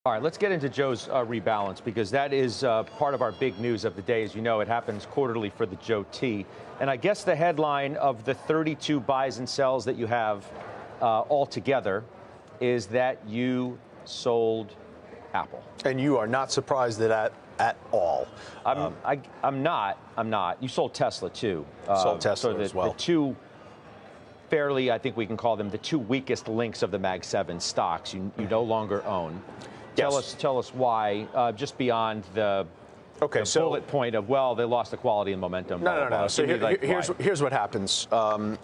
All right, let's get into Joe's rebalance, because that is part of our big news of the day. As you know, it happens quarterly for the JOET. And I guess the headline of the 32 buys and sells that you have altogether is that you sold Apple. And you are not surprised at all. I'm not. You sold Tesla, too. Sold Tesla as well. The two fairly, I think we can call them the two weakest links of the Mag 7 stocks you no longer own. Yes. Tell us why, just beyond the bullet point of, well, they lost the quality and momentum. No. So here's what happens.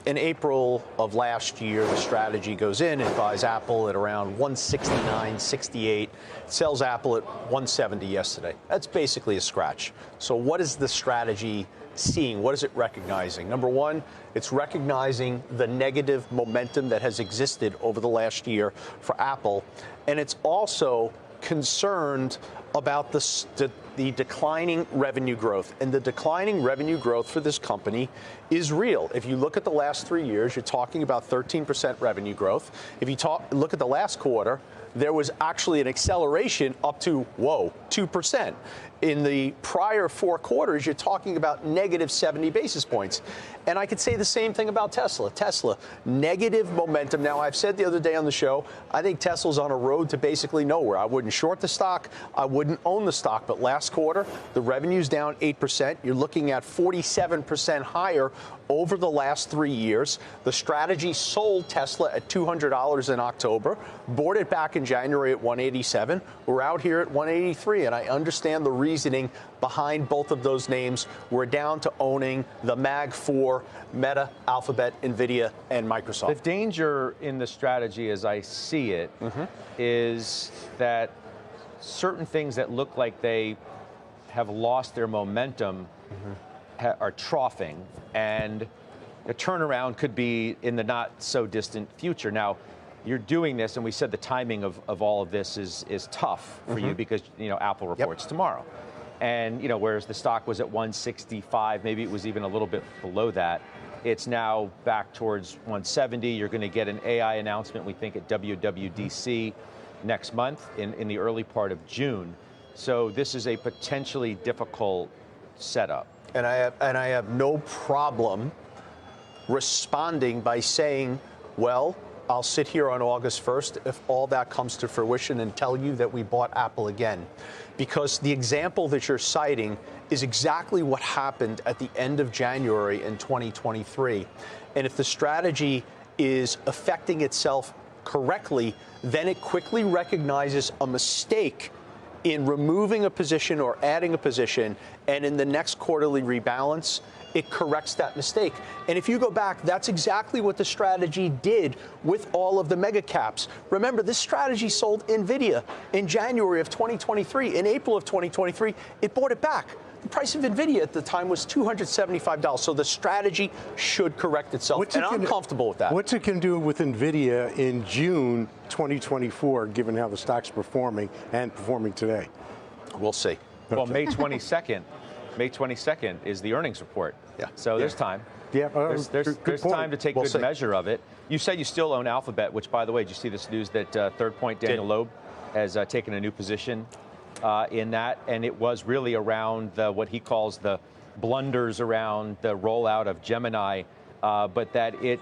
In April of last year, the strategy goes in and buys Apple at around 169.68, sells Apple at 170 yesterday. That's basically a scratch. So what is the strategy seeing? What is it recognizing? Number one, it's recognizing the negative momentum that has existed over the last year for Apple, and it's also concerned about the declining revenue growth. And the declining revenue growth for this company is real. If you look at the last 3 years, you're talking about 13% revenue growth. If you look at the last quarter, there was actually an acceleration up to, 2%. In the prior 4 quarters, you're talking about negative 70 basis points. And I could say the same thing about Tesla. Tesla, negative momentum. Now, I've said the other day on the show, I think Tesla's on a road to basically nowhere. I wouldn't short the stock. I wouldn't own the stock. But last quarter, the revenue's down 8%. You're looking at 47% higher over the last 3 years. The strategy sold Tesla at $200 in October, bought it back in January at 187. We're out here at 183, and I understand the reasoning behind both of those names. We're down to owning the Mag 4, Meta, Alphabet, NVIDIA, and Microsoft. The danger in the strategy, as I see it, is that certain things that look like they have lost their momentum are troughing, and the turnaround could be in the not so distant future. Now, you're doing this, and we said the timing of all of this is tough for you because, Apple reports tomorrow. And, whereas the stock was at 165, maybe it was even a little bit below that, it's now back towards 170. You're going to get an AI announcement, we think, at WWDC next month in the early part of June. So this is a potentially difficult setup. And I have no problem responding by saying, well, I'll sit here on August 1st if all that comes to fruition and tell you that we bought Apple again. Because the example that you're citing is exactly what happened at the end of January in 2023. And if the strategy is affecting itself correctly, then it quickly recognizes a mistake in removing a position or adding a position, and in the next quarterly rebalance, it corrects that mistake. And if you go back, that's exactly what the strategy did with all of the mega caps. Remember, this strategy sold NVIDIA in January of 2023. In April of 2023, it bought it back. The price of NVIDIA at the time was $275. So the strategy should correct itself, and I'm comfortable with that. What's it going to do with NVIDIA in June 2024, given how the stock's performing and performing today? We'll see. Well, May 22nd is the earnings report. Yeah. So there's time. Yeah, there's time to take good measure of it. You said you still own Alphabet, which, by the way, did you see this news that Third Point Daniel Loeb has taken a new position in that, and it was really around what he calls the blunders around the rollout of Gemini, but that it,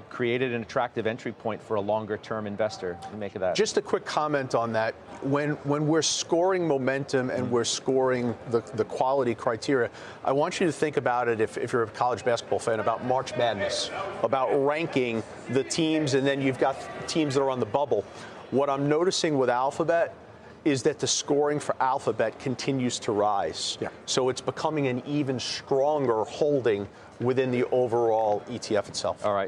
created an attractive entry point for a longer-term investor. What do you make of that? Just a quick comment on that. When we're scoring momentum and we're scoring the quality criteria, I want you to think about it, if you're a college basketball fan, about March Madness, about ranking the teams, and then you've got teams that are on the bubble. What I'm noticing with Alphabet is that the scoring for Alphabet continues to rise. Yeah. So it's becoming an even stronger holding within the overall ETF itself. All right.